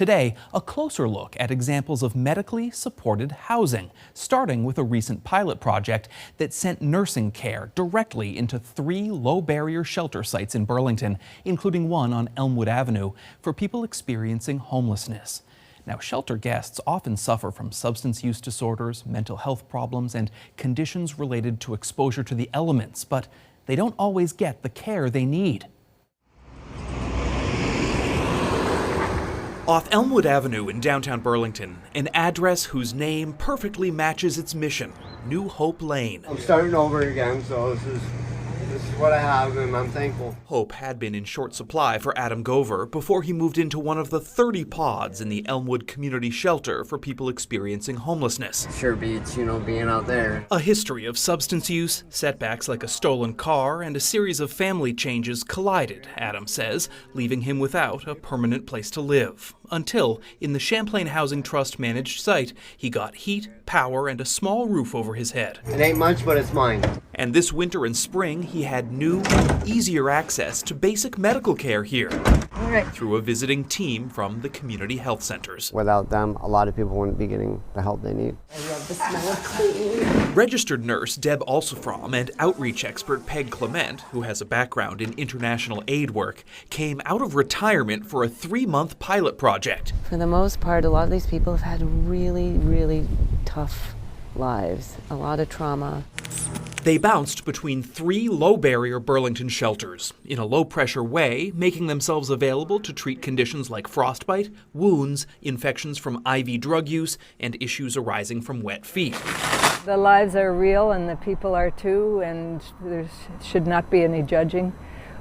Today, a closer look at examples of medically supported housing, starting with a recent pilot project that sent nursing care directly into 3 low-barrier shelter sites in Burlington, including one on Elmwood Avenue, for people experiencing homelessness. Now, shelter guests often suffer from substance use disorders, mental health problems, and conditions related to exposure to the elements, but they don't always get the care they need. Off Elmwood Avenue in downtown Burlington, an address whose name perfectly matches its mission, New Hope Lane. I'm starting over again, so this is what I have, and I'm thankful. Hope had been in short supply for Adam Gover before he moved into one of the 30 pods in the Elmwood Community Shelter for people experiencing homelessness. Sure beats, being out there. A history of substance use, setbacks like a stolen car, and a series of family changes collided, Adam says, leaving him without a permanent place to live. Until, in the Champlain Housing Trust managed site, he got heat, power, and a small roof over his head. It ain't much, but it's mine. And this winter and spring, he had new, easier access to basic medical care here. Through a visiting team from the community health centers. Without them, a lot of people wouldn't be getting the help they need. I love the smell of clean. Registered nurse Deb Alsofrom and outreach expert Peg Clement, who has a background in international aid work, came out of retirement for a 3-month pilot project. For the most part, a lot of these people have had really, really tough lives, a lot of trauma. They bounced between 3 low-barrier Burlington shelters, in a low-pressure way, making themselves available to treat conditions like frostbite, wounds, infections from IV drug use, and issues arising from wet feet. The lives are real and the people are too, and there should not be any judging.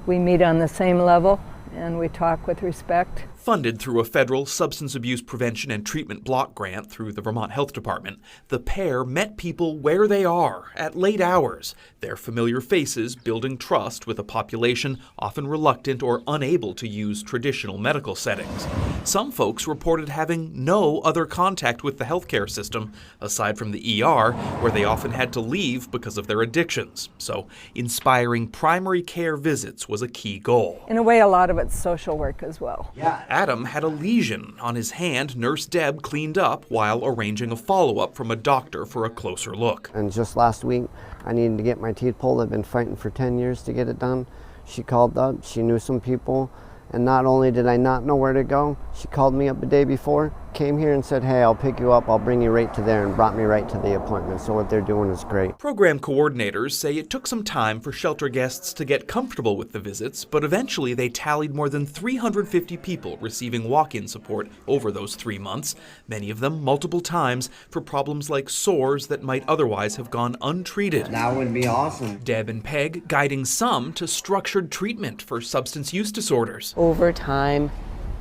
We meet on the same level and we talk with respect. Funded through a federal substance abuse prevention and treatment block grant through the Vermont Health Department, the pair met people where they are at late hours, their familiar faces building trust with a population often reluctant or unable to use traditional medical settings. Some folks reported having no other contact with the healthcare system, aside from the ER, where they often had to leave because of their addictions. So, inspiring primary care visits was a key goal. In a way, a lot of it's social work as well. Yeah. Adam had a lesion on his hand Nurse Deb cleaned up while arranging a follow-up from a doctor for a closer look. And just last week, I needed to get my teeth pulled. I've been fighting for 10 years to get it done. She called up, she knew some people, and not only did I not know where to go, she called me up the day before, came here and said, hey, I'll pick you up, I'll bring you right to there, and brought me right to the appointment. So what they're doing is great. Program coordinators say it took some time for shelter guests to get comfortable with the visits, but eventually they tallied more than 350 people receiving walk-in support over those 3 months, many of them multiple times for problems like sores that might otherwise have gone untreated. That would be awesome. Deb and Peg guiding some to structured treatment for substance use disorders. Over time,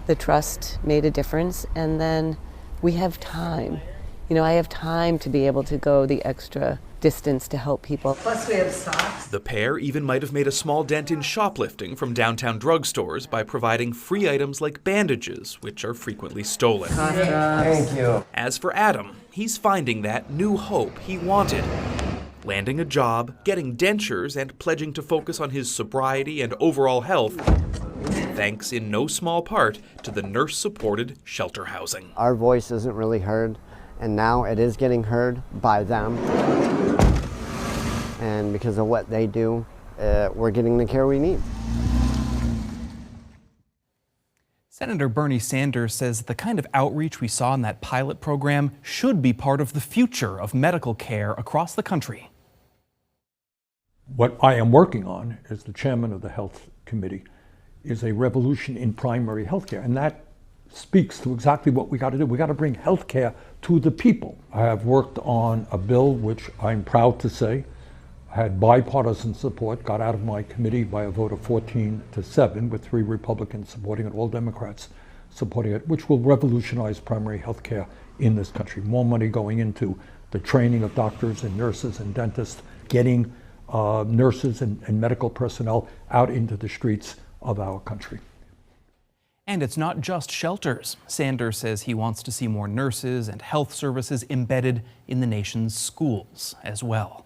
the trust made a difference, and then we have time. I have time to be able to go the extra distance to help people. Plus we have socks. The pair even might have made a small dent in shoplifting from downtown drugstores by providing free items like bandages, which are frequently stolen. Thank you. As for Adam, he's finding that new hope he wanted. Landing a job, getting dentures, and pledging to focus on his sobriety and overall health, thanks in no small part to the nurse-supported shelter housing. Our voice isn't really heard, and now it is getting heard by them. And because of what they do, we're getting the care we need. Senator Bernie Sanders says the kind of outreach we saw in that pilot program should be part of the future of medical care across the country. What I am working on as the chairman of the Health Committee is a revolution in primary health care, and that speaks to exactly what we got to do. We got to bring health care to the people. I have worked on a bill which I'm proud to say had bipartisan support, got out of my committee by a vote of 14-7, with 3 Republicans supporting it, all Democrats supporting it, which will revolutionize primary health care in this country. More money going into the training of doctors and nurses and dentists, getting nurses and medical personnel out into the streets of our country. And it's not just shelters. Sanders says he wants to see more nurses and health services embedded in the nation's schools as well.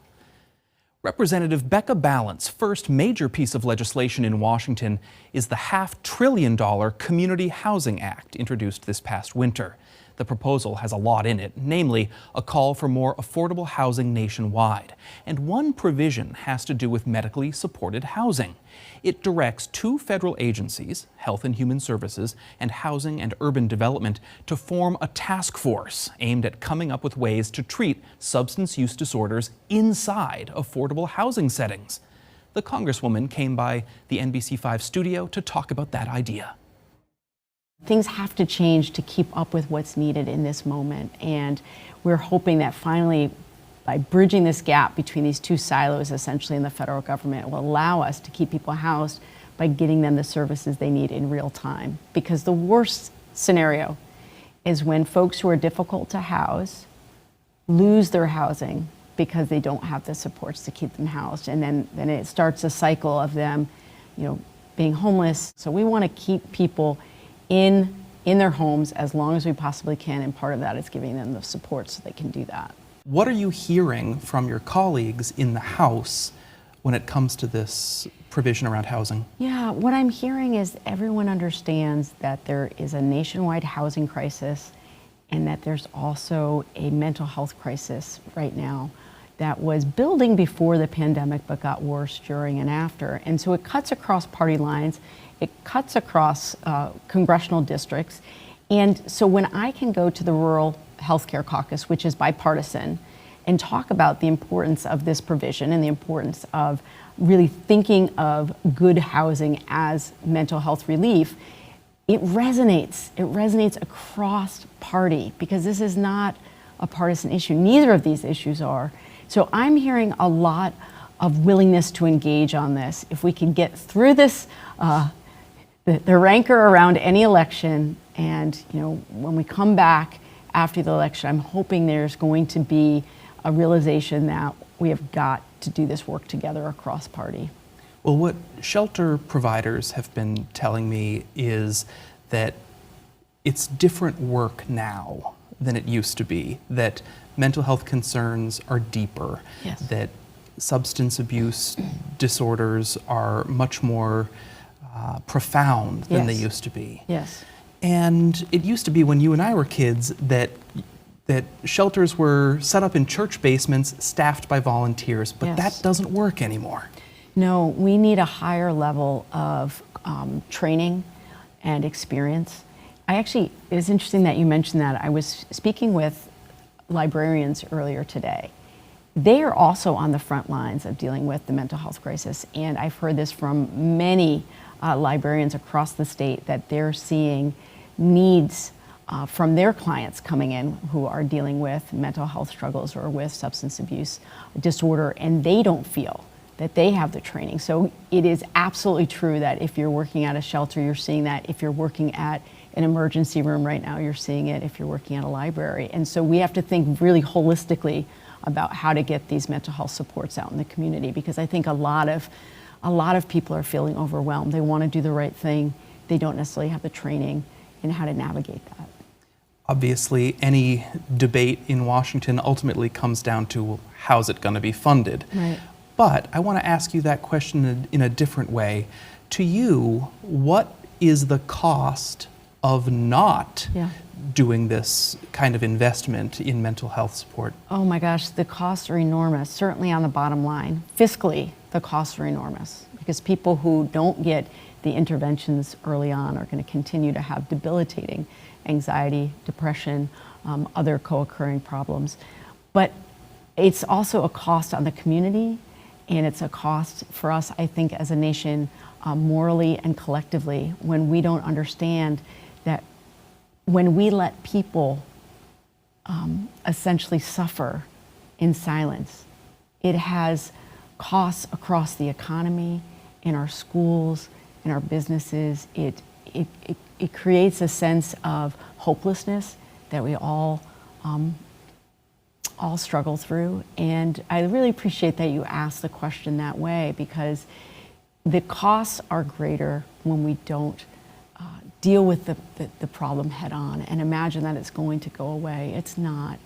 Representative Becca Ballant's first major piece of legislation in Washington is the $500 billion Community Housing Act introduced this past winter. The proposal has a lot in it, namely a call for more affordable housing nationwide. And one provision has to do with medically supported housing. It directs 2 federal agencies, Health and Human Services and Housing and Urban Development, to form a task force aimed at coming up with ways to treat substance use disorders inside affordable housing settings. The Congresswoman came by the NBC5 studio to talk about that idea. Things have to change to keep up with what's needed in this moment, and we're hoping that finally, by bridging this gap between these 2 silos essentially in the federal government, it will allow us to keep people housed by getting them the services they need in real time. Because the worst scenario is when folks who are difficult to house lose their housing because they don't have the supports to keep them housed, and then it starts a cycle of them, being homeless. So we want to keep people in their homes as long as we possibly can, and part of that is giving them the support so they can do that. What are you hearing from your colleagues in the House when it comes to this provision around housing? Yeah, what I'm hearing is everyone understands that there is a nationwide housing crisis and that there's also a mental health crisis right now that was building before the pandemic but got worse during and after. And so it cuts across party lines. It cuts across congressional districts. And so when I can go to the Rural Healthcare Caucus, which is bipartisan, and talk about the importance of this provision and the importance of really thinking of good housing as mental health relief, it resonates. It resonates across party because this is not a partisan issue. Neither of these issues are. So I'm hearing a lot of willingness to engage on this. If we can get through this, the rancor around any election, and when we come back after the election, I'm hoping there's going to be a realization that we have got to do this work together across party. Well, what shelter providers have been telling me is that it's different work now than it used to be, that mental health concerns are deeper, Yes. that substance abuse disorders are much more profound than they Yes. used to be. Yes. And it used to be when you and I were kids that shelters were set up in church basements staffed by volunteers, but Yes. that doesn't work anymore. No, we need a higher level of training and experience. It's interesting that you mentioned that. I was speaking with librarians earlier today. They are also on the front lines of dealing with the mental health crisis, and I've heard this from many librarians across the state that they're seeing needs from their clients coming in who are dealing with mental health struggles or with substance abuse disorder, and they don't feel that they have the training. So it is absolutely true that if you're working at a shelter, you're seeing that. If you're working at an emergency room right now, you're seeing it. If you're working at a library. And so we have to think really holistically about how to get these mental health supports out in the community, because I think a lot of people are feeling overwhelmed. They want to do the right thing. They don't necessarily have the training in how to navigate that. Obviously, any debate in Washington ultimately comes down to how's it going to be funded. Right. But I want to ask you that question in a different way. To you, what is the cost of not doing this kind of investment in mental health support? Oh my gosh, the costs are enormous, certainly on the bottom line. Fiscally, the costs are enormous because people who don't get the interventions early on are going to continue to have debilitating anxiety, depression, other co-occurring problems. But it's also a cost on the community, and it's a cost for us, I think, as a nation, morally and collectively, when we don't understand that when we let people essentially suffer in silence, it has costs across the economy, in our schools, in our businesses. It creates a sense of hopelessness that we all struggle through. And I really appreciate that you asked the question that way, because the costs are greater when we don't deal with the problem head on and imagine that it's going to go away. It's not.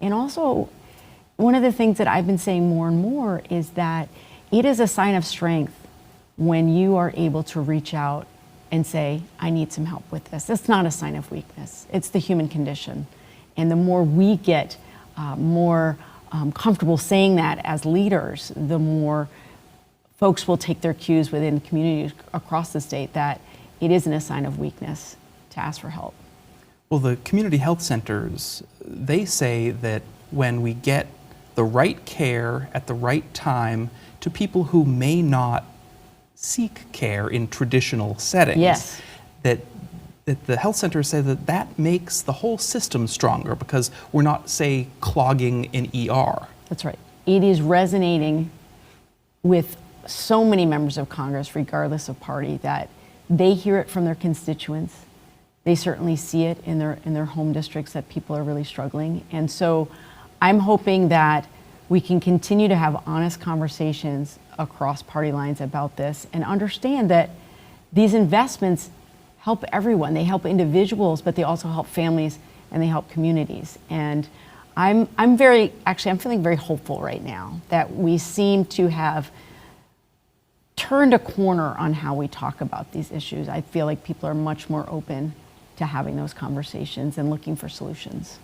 And also, one of the things that I've been saying more and more is that it is a sign of strength when you are able to reach out and say, I need some help with this. It's not a sign of weakness. It's the human condition. And the more we get more comfortable saying that as leaders, the more folks will take their cues within communities across the state that it isn't a sign of weakness to ask for help. Well, the community health centers, they say that when we get the right care at the right time to people who may not seek care in traditional settings, Yes. that the health centers say that that makes the whole system stronger because we're not, say, clogging an ER. That's right. It is resonating with so many members of Congress, regardless of party, that they hear it from their constituents. They certainly see it in their home districts that people are really struggling. And so I'm hoping that we can continue to have honest conversations across party lines about this and understand that these investments help everyone. They help individuals, but they also help families and they help communities. And I'm feeling very hopeful right now that we seem to have turned a corner on how we talk about these issues. I feel like people are much more open to having those conversations and looking for solutions.